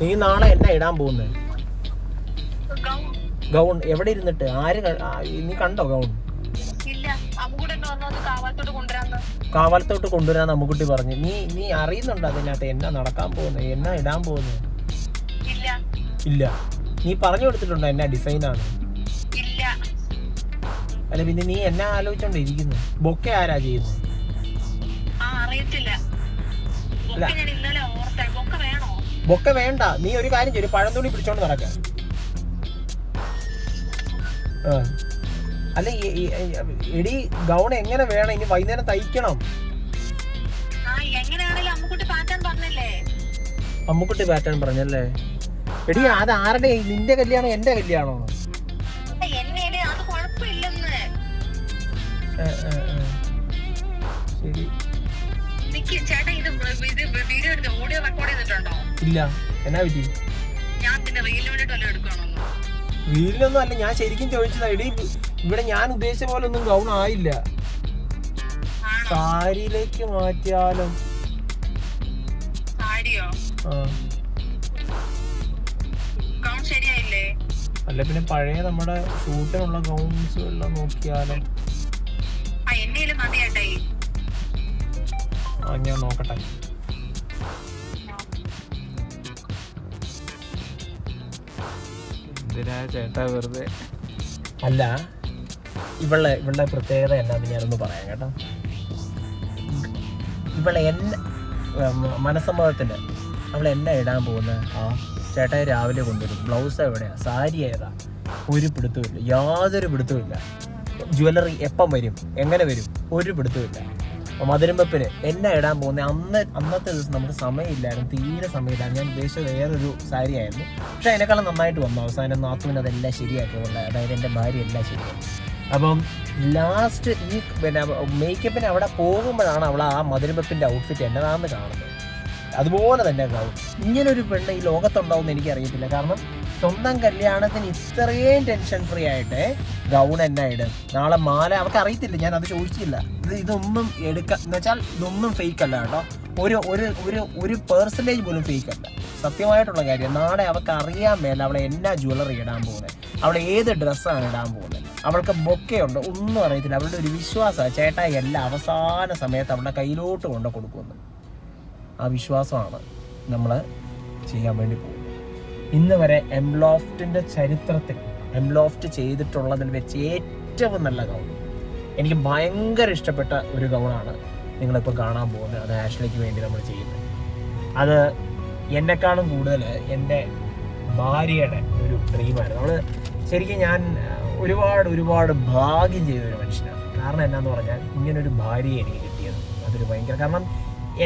നീ നാളെ എന്നാ ഇടാൻ പോകുന്നത്? ഗൗൺ എവിടെ ഇരുന്നിട്ട്? ആര് നീ കണ്ടോ ഗൗൺ? കാവാലത്തോട്ട് കൊണ്ടുവരാൻ അമ്മുക്കുട്ടി പറഞ്ഞു. നീ അറിയുന്നുണ്ടോ അതിനകത്ത് എന്നാ നടക്കാൻ പോകുന്നത്, എന്നാ ഇടാൻ പോകുന്നത്? ഇല്ല. നീ പറഞ്ഞു കൊടുത്തിട്ടുണ്ടോ എന്നാ ഡിസൈനാണ്? അല്ല പിന്നെ നീ എന്നാ ആലോചിച്ചോണ്ടിരിക്കുന്നു? ബൊക്കെ ആരാ ചെയ്യുന്നത്? ബൊക്കെ വേണ്ട. നീ ഒരു കാര്യം ചെയ്യും, പഴംതുണി പിടിച്ചോണ്ട് നടക്കാം. അല്ല എടി ഗൗൺ എങ്ങനെ വേണം? ഇനി വൈകുന്നേരം തയ്ക്കണം. അമ്മുക്കുട്ടി പാറ്റേൺ പറഞ്ഞല്ലേ? എടി അത് ആരുടെ? നിന്റെ കല്യാണോ എന്റെ കല്യാണോ? ശരി. ഇല്ല. എന്നാ പറ്റി? റീലിനൊന്നും അല്ല, ഞാൻ ശരിക്കും ചോദിച്ചതാ. എടി ഇവിടെ ഞാൻ ഉദ്ദേശിച്ച പോലെ ഒന്നും ഗൗൺ ആയില്ല. സാരിയിലേക്ക് മാറ്റിയാലും അല്ല പിന്നെ പഴയ നമ്മുടെ ഷൂട്ടിനുള്ള ഗൗൺസ് എല്ലാം നോക്കിയാലും. ഞാൻ നോക്കട്ടെ. എന്തിനാ ചേട്ടാ വെറുതെ? അല്ല ഇവളുടെ പ്രത്യേകത എന്നാന്ന് ഞാനൊന്ന് പറയാം കേട്ടോ. ഇവളെ മനസ്സമ്മതത്തിന് അവൾ എന്നാ ഇടാൻ പോകുന്നത്? ചേട്ടായി രാവിലെ കൊണ്ടുവരും. ബ്ലൗസ് എവിടെയാ? സാരി ഏതാ? ഒരു പിടുത്തമില്ല, യാതൊരു പിടുത്തമില്ല. ജ്വല്ലറി എപ്പം വരും, എങ്ങനെ വരും, ഒരു പിടുത്തമില്ല. മധുരം വെപ്പിന് എന്നാ ഇടാൻ പോകുന്നത്? അന്നത്തെ ദിവസം നമുക്ക് സമയമില്ലായിരുന്നു, തീരെ സമയമില്ലായിരുന്നു. ഞാൻ ഉദ്ദേശിച്ചത് വേറൊരു സാരി ആയിരുന്നു. പക്ഷെ അതിനേക്കാളും നന്നായിട്ട് വന്നു. അവസാനം നാത്തുവിന് അതെല്ലാം ശരിയാക്കിയതുകൊണ്ട്, അതായത് എൻ്റെ ഭാര്യ എല്ലാം ശരിയാക്കി. അപ്പം ലാസ്റ്റ് ഈ പിന്നെ മേക്കപ്പിന് അവിടെ പോകുമ്പോഴാണ് അവൾ ആ മധുരം വെപ്പിൻ്റെ ഔട്ട്ഫിറ്റ് എന്നതാണെന്ന് കാണുന്നത്. അതുപോലെ തന്നെ ഗൗൺ. ഇങ്ങനൊരു പെണ്ണ് ഈ ലോകത്തുണ്ടാവുമെന്ന് എനിക്കറിയത്തില്ല. കാരണം സ്വന്തം കല്യാണത്തിന് ഇത്രയും ടെൻഷൻ ഫ്രീ ആയിട്ട് ഗൗൺ എന്നാ ഇടും. നാളെ മാല അവർക്ക് അറിയത്തില്ല, ഞാൻ അത് ചോദിച്ചില്ല. ഇതൊന്നും എന്ന് വെച്ചാൽ ഇതൊന്നും ഫേക്ക് അല്ല കേട്ടോ. ഒരു പെർസെൻറ്റേജ് പോലും ഫേക്ക് അല്ല, സത്യമായിട്ടുള്ള കാര്യം. നാളെ അവൾക്ക് അറിയാൻ മേല അവളെ എന്നാ ജ്വല്ലറി ഇടാൻ പോകുന്നത്, അവളെ ഏത് ഡ്രസ്സാണ് ഇടാൻ പോകുന്നത്, അവൾക്ക് ബൊക്കെയുണ്ട്, ഒന്നും അറിയത്തില്ല. അവളുടെ ഒരു വിശ്വാസമാണ് ചേട്ടായി എല്ലാം അവസാന സമയത്ത് അവളുടെ കയ്യിലോട്ട് കൊണ്ട് കൊടുക്കുന്നു. ആ വിശ്വാസമാണ് നമ്മൾ ചെയ്യാൻ വേണ്ടി പോകുന്നത്. ഇന്ന് വരെ എംലോഫ്റ്റിൻ്റെ ചരിത്രത്തിൽ എംലോഫ്റ്റ് ചെയ്തിട്ടുള്ളതിൽ വെച്ച് ഏറ്റവും നല്ല ഗൗൺ, എനിക്ക് ഭയങ്കര ഇഷ്ടപ്പെട്ട ഒരു ഗൗണാണ് നിങ്ങളിപ്പോൾ കാണാൻ പോകുന്നത്. അത് ആഷ്ലിക്ക് വേണ്ടി നമ്മൾ ചെയ്യുന്നത്. അത് എന്നെക്കാളും കൂടുതൽ എൻ്റെ ഭാര്യയുടെ ഒരു ഡ്രീമായിരുന്നു. അവൾ ശരിക്കും ഞാൻ ഒരുപാട് ഭാഗ്യം ചെയ്തൊരു മനുഷ്യനാണ്. കാരണം എന്നാന്ന് പറഞ്ഞാൽ ഇങ്ങനൊരു ഭാര്യയെ എനിക്ക് കിട്ടിയത് അതൊരു ഭയങ്കര. കാരണം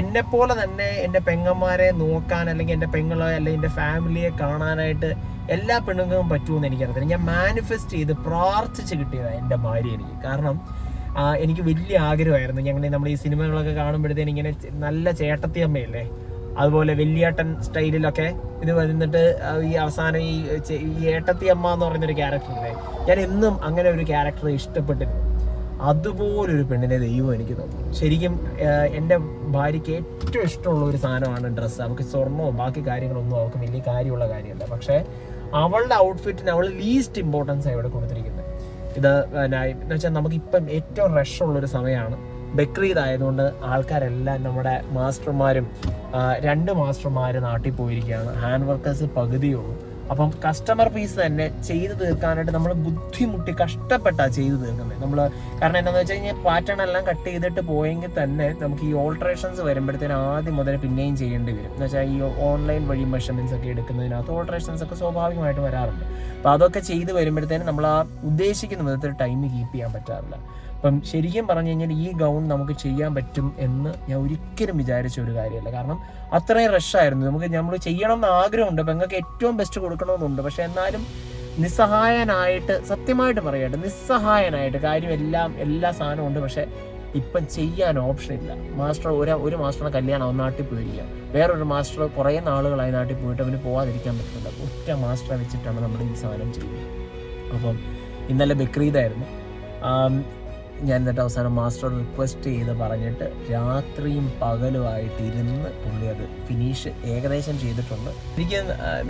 എന്നെപ്പോലെ തന്നെ എൻ്റെ പെങ്ങന്മാരെ നോക്കാൻ, അല്ലെങ്കിൽ എൻ്റെ പെങ്ങളെ അല്ലെങ്കിൽ എൻ്റെ ഫാമിലിയെ കാണാനായിട്ട് എല്ലാ പെണ്ണുങ്ങൾക്കും പറ്റുമെന്ന് എനിക്കറിയത്തില്ല. ഞാൻ മാനിഫെസ്റ്റ് ചെയ്ത് പ്രാർത്ഥിച്ച് കിട്ടിയതാണ് എൻ്റെ ഭാര്യ എനിക്ക്. കാരണം എനിക്ക് വലിയ ആഗ്രഹമായിരുന്നു. നമ്മൾ ഈ സിനിമകളൊക്കെ കാണുമ്പോഴത്തേന് ഇങ്ങനെ നല്ല ചേട്ടത്തി അമ്മയില്ലേ, അതുപോലെ വലിയേട്ടൻ സ്റ്റൈലിലൊക്കെ ഇത് വന്നിട്ട് ഈ അവസാനം ഈ ഏട്ടത്തി അമ്മ എന്ന് പറയുന്നൊരു ക്യാരക്ടറില്ലേ, ഞാൻ എന്നും അങ്ങനെ ഒരു ക്യാരക്ടർ ഇഷ്ടപ്പെട്ടിരുന്നു. അതുപോലൊരു പെണ്ണിനെ ദൈവം എനിക്ക് തന്നു. ശരിക്കും എൻ്റെ ഭാര്യയ്ക്ക് ഏറ്റവും ഇഷ്ടമുള്ള ഒരു സാധനമാണ് ഡ്രസ്സ്. അവൾക്ക് സ്വർണ്ണമോ ബാക്കി കാര്യങ്ങളൊന്നും അവൾക്ക് വലിയ കാര്യമുള്ള കാര്യമല്ല. പക്ഷേ അവളുടെ ഔട്ട്ഫിറ്റിന് അവൾ ലീസ്റ്റ് ഇമ്പോർട്ടൻസ് ഇവിടെ കൊടുത്തിരിക്കുന്നത്. ഇത് എന്ന് വെച്ചാൽ നമുക്കിപ്പം ഏറ്റവും റഷുള്ളൊരു സമയമാണ്. ബക്രീദ് ആയതുകൊണ്ട് ആൾക്കാരെല്ലാം നമ്മുടെ മാസ്റ്റർമാരും 2 മാസ്റ്റർമാർ നാട്ടിൽ പോയിരിക്കുകയാണ്. ഹാൻഡ് വർക്കേഴ്സ് പകുതിയുള്ളൂ. അപ്പം കസ്റ്റമർ പീസ് തന്നെ ചെയ്ത് തീർക്കാനായിട്ട് നമ്മൾ ബുദ്ധിമുട്ടി കഷ്ടപ്പെട്ടാണ് ചെയ്ത് തീർക്കുന്നത് നമ്മൾ. കാരണം എന്താണെന്ന് വെച്ച് കഴിഞ്ഞാൽ പാറ്റേൺ എല്ലാം കട്ട് ചെയ്തിട്ട് പോയെങ്കിൽ തന്നെ നമുക്ക് ഈ ഓൾട്രേഷൻസ് വരുമ്പോഴത്തേനും ആദ്യം മുതൽ പിന്നെയും ചെയ്യേണ്ടി വരും. എന്ന് വെച്ചാൽ ഈ ഓൺലൈൻ വഴി മെഷർമെൻറ്റ്സ് ഒക്കെ എടുക്കുന്നതിനകത്ത് ഓൾട്രേഷൻസ് ഒക്കെ സ്വാഭാവികമായിട്ട് വരാറുണ്ട്. അപ്പോൾ അതൊക്കെ ചെയ്ത് വരുമ്പോഴത്തേനും നമ്മൾ ആ ഉദ്ദേശിക്കുന്ന വിധത്തിൽ ടൈം കീപ്പ് ചെയ്യാൻ പറ്റാറില്ല. അപ്പം ശരിക്കും പറഞ്ഞു കഴിഞ്ഞാൽ ഈ ഗൗൺ നമുക്ക് ചെയ്യാൻ പറ്റും എന്ന് ഞാൻ ഒരിക്കലും വിചാരിച്ച ഒരു കാര്യമല്ല. കാരണം അത്രയും റഷായിരുന്നു. നമ്മൾ ചെയ്യണം എന്ന് ആഗ്രഹമുണ്ട്, പെങ്ങൾക്ക് ഏറ്റവും ബെസ്റ്റ് കൊടുക്കണമെന്നുണ്ട്. പക്ഷെ എന്നാലും നിസ്സഹായനായിട്ട്, സത്യമായിട്ട് പറയട്ടെ, നിസ്സഹായനായിട്ട് കാര്യം എല്ലാ സാധനവും ഉണ്ട്. പക്ഷെ ഇപ്പം ചെയ്യാൻ ഓപ്ഷൻ ഇല്ല. ഒരു മാസ്റ്ററുടെ കല്യാണം നാട്ടിൽ പോയിരിക്കുക, വേറൊരു മാസ്റ്റർ കുറേ നാളുകളായി നാട്ടിൽ പോയിട്ട് അവന് പോകാതിരിക്കാൻ പറ്റില്ല. ഒറ്റ മാസ്റ്ററെ വെച്ചിട്ടാണ് നമ്മൾ ഈ സാധനം ചെയ്യുന്നത്. അപ്പം ഇന്നലെ ബക്രീദായിരുന്നു. ഞാൻ എന്നിട്ട് അവസാനം മാസ്റ്റർ റിക്വസ്റ്റ് ചെയ്ത് പറഞ്ഞിട്ട് രാത്രിയും പകലുമായിട്ട് ഇരുന്ന് പുള്ളി അത് ഫിനിഷ് ഏകദേശം ചെയ്തിട്ടുണ്ട്. എനിക്ക്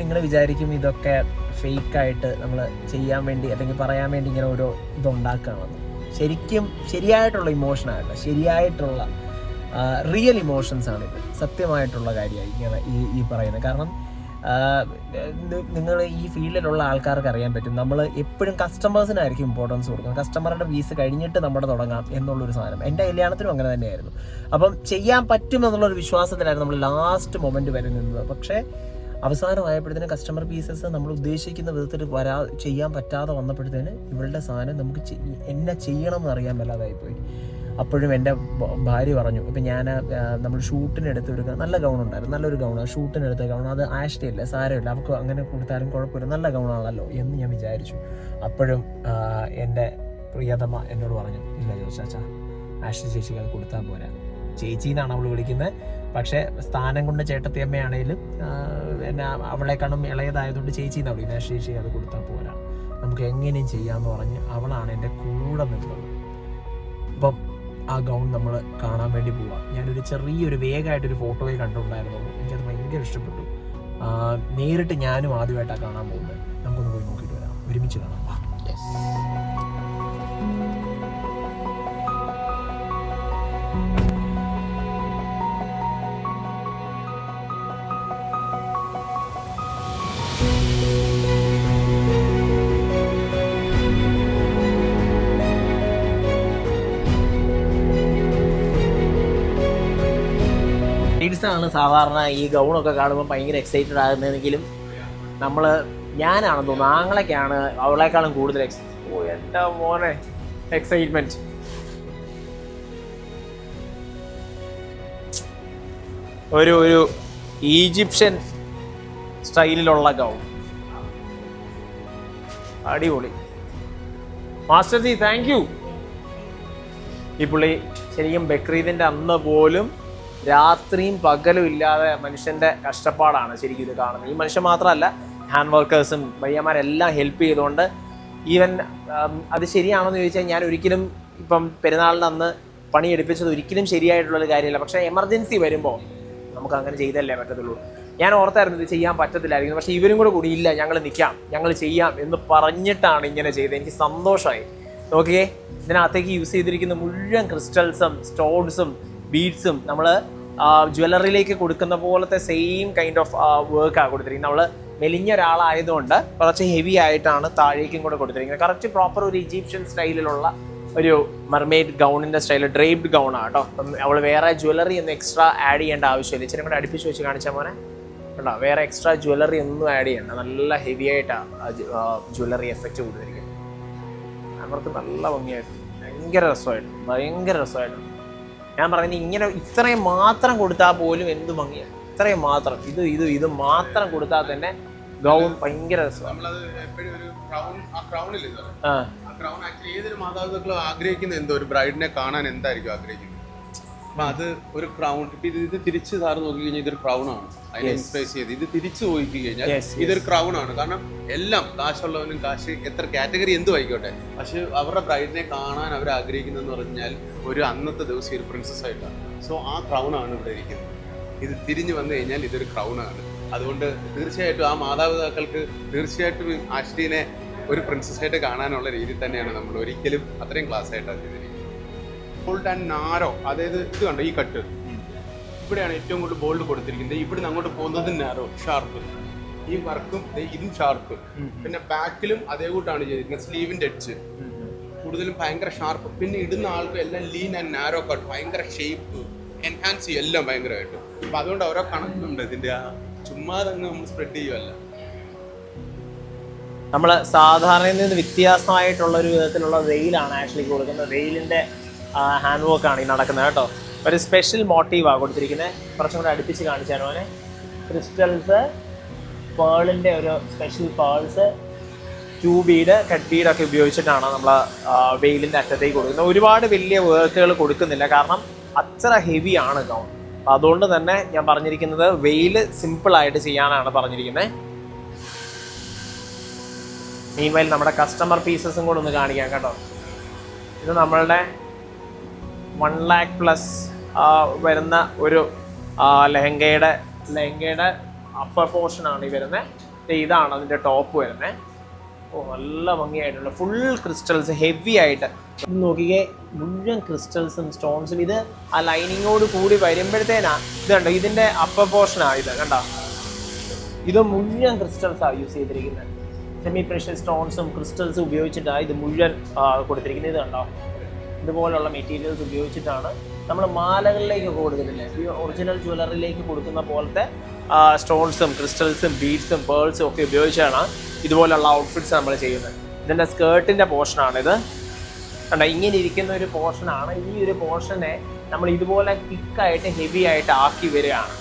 നിങ്ങൾ വിചാരിക്കും ഇതൊക്കെ ഫേക്കായിട്ട് നമ്മൾ ചെയ്യാൻ വേണ്ടി അല്ലെങ്കിൽ പറയാൻ വേണ്ടി ഇങ്ങനെ ഓരോ ഇതുണ്ടാക്കുകയാണെന്ന്. ശരിക്കും ശരിയായിട്ടുള്ള ഇമോഷനായിട്ടല്ല, ശരിയായിട്ടുള്ള റിയൽ ഇമോഷൻസാണിത്. സത്യമായിട്ടുള്ള കാര്യമായി ഇങ്ങനെ ഈ പറയുന്നത്. കാരണം നിങ്ങൾ ഈ ഫീൽഡിലുള്ള ആൾക്കാർക്ക് അറിയാൻ പറ്റും, നമ്മൾ എപ്പോഴും കസ്റ്റമേഴ്സിനായിരിക്കും ഇമ്പോർട്ടൻസ് കൊടുക്കുന്നത്. കസ്റ്റമറുടെ വീസ് കഴിഞ്ഞിട്ട് നമ്മുടെ തുടങ്ങാം എന്നുള്ളൊരു സാധനം. എൻ്റെ കല്യാണത്തിനും അങ്ങനെ തന്നെയായിരുന്നു. അപ്പം ചെയ്യാൻ പറ്റുമെന്നുള്ളൊരു വിശ്വാസത്തിലായിരുന്നു നമ്മൾ ലാസ്റ്റ് മൊമെൻറ്റ് വരെ നിന്നത്. പക്ഷേ അവസാനമായപ്പോഴത്തേന് കസ്റ്റമർ പീസസ് നമ്മൾ ഉദ്ദേശിക്കുന്ന വിധത്തിൽ ചെയ്യാൻ പറ്റാതെ വന്നപ്പോഴത്തേന് ഇവരുടെ സാധനം നമുക്ക് എന്നെ ചെയ്യണം എന്നറിയാൻ മേലാതായിപ്പോയി. അപ്പോഴും എൻ്റെ ഭാര്യ പറഞ്ഞു, ഇപ്പം ഞാൻ നമ്മൾ ഷൂട്ടിനെടുത്ത് ഒരു നല്ല ഗൗണുണ്ടായിരുന്നു, നല്ലൊരു ഗൗണാണ്, ഷൂട്ടിനെടുത്ത ഗൗൺ, അത് ആഷ്ടിയല്ല, സാരമില്ല, അവർക്ക് അങ്ങനെ കൊടുത്താലും കുഴപ്പമില്ല, നല്ല ഗൗണാണല്ലോ എന്ന് ഞാൻ വിചാരിച്ചു. അപ്പോഴും എൻ്റെ പ്രിയതമ എന്നോട് പറഞ്ഞു, ഇല്ല ജോസാച്ചാ, ആഷ്ടി ചേച്ചിക്ക് അത് കൊടുത്താൽ പോരാ. ചേച്ചി എന്നാണ് അവൾ വിളിക്കുന്നത്, പക്ഷേ സ്ഥാനം കൊണ്ട് ചേട്ടത്തിയമ്മയാണേലും പിന്നെ അവളെക്കാളും ഇളയതായതുകൊണ്ട് ചേച്ചി എന്നാണ് വിളിക്കുന്നത്. ആഷ്ടി ചേച്ചി അത് കൊടുത്താൽ പോരാ, നമുക്ക് എങ്ങനെയും ചെയ്യാമെന്ന് പറഞ്ഞ് അവളാണ് എൻ്റെ കൂടെ നിന്നത്. അപ്പം ആ ഗൗൺ നമ്മൾ കാണാൻ വേണ്ടി പോവാം. ഞാനൊരു ചെറിയൊരു വേഗമായിട്ടൊരു ഫോട്ടോയെ കണ്ടിട്ടുണ്ടായിരുന്നുള്ളൂ, എനിക്കത് ഭയങ്കര ഇഷ്ടപ്പെട്ടു. നേരിട്ട് ഞാനും ആദ്യമായിട്ടാണ് കാണാൻ പോകുന്നത്. നമുക്കൊന്ന് പോയി നോക്കിയിട്ട് വരാം, ഒരുമിച്ച് കാണാം. ാണ് സാധാരണ ഈ ഗൗണൊക്കെ കാണുമ്പോൾ ഭയങ്കര എക്സൈറ്റഡ് ആകുന്നതെങ്കിലും ഞാനാണെന്ന് തോന്നുന്നു, ആങ്ങളൊക്കെയാണ് അവളെക്കാളും കൂടുതൽ എൻ്റെ മോനെ എക്സൈറ്റ്മെന്റ്. ഒരു ഈജിപ്ഷ്യൻ സ്റ്റൈലിലുള്ള ഗൗൺ, അടിപൊളി. Master G thank you. ഈ പുള്ളി ശരിക്കും ബക്രീദിൻ്റെ അന്ന് പോലും രാത്രിയും പകലും ഇല്ലാതെ മനുഷ്യൻ്റെ കഷ്ടപ്പാടാണ് ശരിക്കും ഇത് കാണുന്നത്. ഈ മനുഷ്യൻ മാത്രമല്ല, ഹാൻഡ് വർക്കേഴ്സും പയ്യന്മാരെല്ലാം ഹെൽപ്പ് ചെയ്തുകൊണ്ട്. ഈവൻ അത് ശരിയാണെന്ന് ചോദിച്ചാൽ ഞാൻ ഒരിക്കലും ഇപ്പം പെരുന്നാളിൻ്റെ അന്ന് പണിയെടുപ്പിച്ചത് ഒരിക്കലും ശരിയായിട്ടുള്ളൊരു കാര്യമില്ല. പക്ഷേ എമർജൻസി വരുമ്പോൾ നമുക്ക് അങ്ങനെ ചെയ്തല്ലേ പറ്റത്തുള്ളൂ. ഞാൻ ഓർത്തായിരുന്നു ഇത് ചെയ്യാൻ പറ്റത്തില്ലായിരിക്കും, പക്ഷേ ഇവരും കൂടി ഇല്ല, ഞങ്ങൾ നിൽക്കാം, ഞങ്ങൾ ചെയ്യാം എന്ന് പറഞ്ഞിട്ടാണ് ഇങ്ങനെ ചെയ്തത്. എനിക്ക് സന്തോഷമായി. നോക്കിയേ, ഇതിനകത്തേക്ക് യൂസ് ചെയ്തിരിക്കുന്ന മുഴുവൻ ക്രിസ്റ്റൽസും സ്റ്റോൺസും ബീഡ്സും നമ്മൾ ജ്വല്ലറിയിലേക്ക് കൊടുക്കുന്ന പോലത്തെ സെയിം കൈൻഡ് ഓഫ് വർക്കാണ് കൊടുത്തിരിക്കുന്നത്. നമ്മൾ മെലിഞ്ഞ ഒരാളായതുകൊണ്ട് കുറച്ച് ഹെവി ആയിട്ടാണ് താഴേക്കും കൂടെ കൊടുത്തിരിക്കുന്നത്. കറക്റ്റ് പ്രോപ്പർ ഒരു ഈജിപ്ഷ്യൻ സ്റ്റൈലിലുള്ള ഒരു മെർമെയ്ഡ് ഗൗണിൻ്റെ സ്റ്റൈൽ, ഡ്രേപ്ഡ് ഗൗണാണ് കേട്ടോ. അപ്പം അവൾ വേറെ ജ്വല്ലറി ഒന്നും എക്സ്ട്രാ ആഡ് ചെയ്യേണ്ട ആവശ്യമില്ല. ഇച്ചിരി കൂടെ അടുപ്പിച്ച് വെച്ച് കാണിച്ചാൽ മോനെ കേട്ടോ, വേറെ എക്സ്ട്രാ ജ്വല്ലറി ഒന്നും ആഡ് ചെയ്യണ്ട. നല്ല ഹെവി ആയിട്ടാണ് ജ്വല്ലറി എഫക്റ്റ് കൊടുത്തിരിക്കുന്നത്. അവർക്ക് നല്ല ഭംഗിയായിട്ട്, ഭയങ്കര രസമായിട്ട്. ഞാൻ പറയുന്നത് ഇങ്ങനെ ഇത്രയും മാത്രം കൊടുത്താൽ പോലും എന്ത് ഭംഗിയാണ്, ഇത്രയും മാത്രം ഇത് മാത്രം കൊടുത്താൽ തന്നെ ഗൗൺ ഭയങ്കര രസമാണ്. ഏതൊരു മാതാപിതാക്കളും ആഗ്രഹിക്കുന്ന എന്തോ ഒരു ബ്രൈഡിനെ കാണാൻ എന്തായിരിക്കും ആഗ്രഹിക്കുന്നത്. അപ്പൊ അത് ഒരു ക്രൗൺ, ഇത് തിരിച്ച് സാറ് നോക്കി കഴിഞ്ഞാൽ ഇതൊരു ക്രൗൺ ആണ്. അതിനെ ഇൻസ്പൈസ് ചെയ്ത് ഇത് തിരിച്ചു നോക്കി കഴിഞ്ഞാൽ ഇതൊരു ക്രൗൺ ആണ്. കാരണം എല്ലാം കാശുള്ളവനും കാശ് എത്ര കാറ്റഗറി എന്തും ആയിക്കോട്ടെ, പക്ഷെ അവരുടെ ബ്രൈഡിനെ കാണാൻ അവർ ആഗ്രഹിക്കുന്നതെന്ന് പറഞ്ഞാൽ ഒരു അന്നത്തെ ദിവസം ഒരു പ്രിൻസസ് ആയിട്ടാണ്. സോ ആ ക്രൗൺ ആണ് ഇവിടെ ഇരിക്കുന്നത്. ഇത് തിരിഞ്ഞു വന്നു കഴിഞ്ഞാൽ ഇതൊരു ക്രൗൺ ആണ്. അതുകൊണ്ട് തീർച്ചയായിട്ടും ആ മാതാപിതാക്കൾക്ക് തീർച്ചയായിട്ടും ആഷ്ലീനെ ഒരു പ്രിൻസസ് ആയിട്ട് കാണാനുള്ള രീതിയിൽ തന്നെയാണ് നമ്മൾ ഒരിക്കലും അത്രയും ക്ലാസ് ആയിട്ടാണ് ചെയ്തിരിക്കുന്നത്. ബോൾഡ് ആൻഡ് നാരോ, അതായത് ഇത് കണ്ടോ, ഈ കട്ട് ഇവിടെയാണ് ഏറ്റവും കൂടുതൽ ബോൾഡ് കൊടുത്തിരിക്കുന്നത്. ഇവിടുന്ന് അങ്ങോട്ട് പോകുന്നത് നാരോ, ഷാർപ്പ്. ഈ വർക്കും ഇതും ഷാർപ്പ്. പിന്നെ ബാക്കിലും അതേ കൂട്ടാണ് ചെയ്തിരിക്കുന്നത്. സ്ലീവിന്റെ എഡ്ജ് കൂടുതലും ഭയങ്കര ഷാർപ്പ്. പിന്നെ ഇടുന്ന ആൾക്ക് എല്ലാം ലീൻ ആൻഡ് നാരോ കട്ട്, ഭയങ്കര ഷേപ്പ് എൻഹാൻസ് ചെയ്യും എല്ലാം ഭയങ്കരമായിട്ട്. അപ്പം അതുകൊണ്ട് ഓരോ കണക്കുണ്ട് ഇതിൻ്റെ. ചുമ്മാതങ്ങ് നമ്മൾ സ്പ്രെഡ് ചെയ്യുമല്ല. നമ്മൾ സാധാരണയിൽ നിന്ന് വ്യത്യാസമായിട്ടുള്ളൊരു വിധത്തിലുള്ള വെയിലാണ് ആക്ച്വലി കൊടുക്കുന്നത്. വെയിലിൻ്റെ ഹാൻഡ് വർക്കാണ് ഈ നടക്കുന്നത് കേട്ടോ. ഒരു സ്പെഷ്യൽ മോട്ടീവാണ് കൊടുത്തിരിക്കുന്നത്. കുറച്ചും കൂടെ അടുപ്പിച്ച് കാണിച്ചാൽ പോലെ ക്രിസ്റ്റൽസ്, പേളിൻ്റെ ഒരു സ്പെഷ്യൽ പേൾസ്, ട്യൂ ബീഡ്, കട്ട് ബീഡൊക്കെ ഉപയോഗിച്ചിട്ടാണ് നമ്മൾ വെയിലിൻ്റെ അറ്റത്തേക്ക് കൊടുക്കുന്നത്. ഒരുപാട് വലിയ വർക്കുകൾ കൊടുക്കുന്നില്ല, കാരണം അത്ര ഹെവിയാണ് ഗൗൺ. അതുകൊണ്ട് തന്നെ ഞാൻ പറഞ്ഞിരിക്കുന്നത് വെയിൽ സിമ്പിളായിട്ട് ചെയ്യാനാണ് പറഞ്ഞിരിക്കുന്നത്. മീൻവൈൽ നമ്മുടെ കസ്റ്റമർ പീസസും കൂടെ ഒന്ന് കാണിക്കാം കേട്ടോ. ഇത് നമ്മളുടെ 1 lakh പ്ലസ് വരുന്ന ഒരു ലെഹങ്കയുടെ അപ്പർ പോർഷനാണ് ഈ വരുന്നത്. ഇതാണ് അതിൻ്റെ ടോപ്പ് വരുന്നത്. ഓ നല്ല ഭംഗിയായിട്ടുള്ള ഫുൾ ക്രിസ്റ്റൽസ് ഹെവി ആയിട്ട്. ഇത് നോക്കിക്കേ, മുഴുവൻ ക്രിസ്റ്റൽസും സ്റ്റോൺസും. ഇത് ആ ലൈനിങ്ങോട് കൂടി വരുമ്പോഴത്തേനാ ഇത് കണ്ടോ, ഇതിൻ്റെ അപ്പർ പോർഷനാണ് ഇത് കണ്ടോ. ഇത് മുഴുവൻ ക്രിസ്റ്റൽസാണ് യൂസ് ചെയ്തിരിക്കുന്നത്. സെമി പ്രഷ്യസ് സ്റ്റോൺസും ക്രിസ്റ്റൽസും ഉപയോഗിച്ചിട്ടാണ് ഇത് മുഴുവൻ കൊടുത്തിരിക്കുന്നത്. ഇത് കണ്ടോ, ഇതുപോലുള്ള മെറ്റീരിയൽസ് ഉപയോഗിച്ചിട്ടാണ് നമ്മൾ മാലകളിലേക്ക് കൊടുക്കുന്നില്ലേ, ഈ ഒറിജിനൽ ജ്വല്ലറിയിലേക്ക് കൊടുക്കുന്ന പോലത്തെ സ്റ്റോൺസും ക്രിസ്റ്റൽസും ബീഡ്സും പേൾസും ഒക്കെ ഉപയോഗിച്ചാണ് ഇതുപോലുള്ള ഔട്ട്ഫിറ്റ്സ് നമ്മൾ ചെയ്യുന്നത്. ഇതിൻ്റെ സ്കേർട്ടിൻ്റെ പോർഷനാണിത് കണ്ടോ. ഇങ്ങനെ ഇരിക്കുന്ന ഒരു പോർഷനാണ്. ഈ ഒരു പോർഷനെ നമ്മൾ ഇതുപോലെ തിക്കായിട്ട് ഹെവി ആയിട്ട് ആക്കി വരികയാണ്.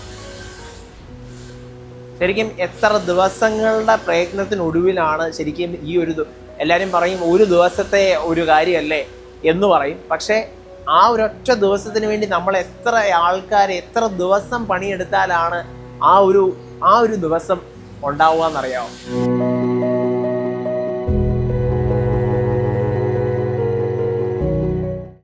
ശരിക്കും എത്ര ദിവസങ്ങളുടെ പ്രയത്നത്തിനൊടുവിലാണ് ശരിക്കും ഈ ഒരു എല്ലാവരും പറയും ഒരു ദിവസത്തെ ഒരു കാര്യമല്ലേ എന്ന് പറയും. പക്ഷേ ആ ഒരൊറ്റ ദിവസത്തിന് വേണ്ടി നമ്മൾ എത്ര ആൾക്കാർ എത്ര ദിവസം പണിയെടുത്താലാണ് ആ ഒരു ദിവസം ഉണ്ടാവുക എന്നറിയാമോ?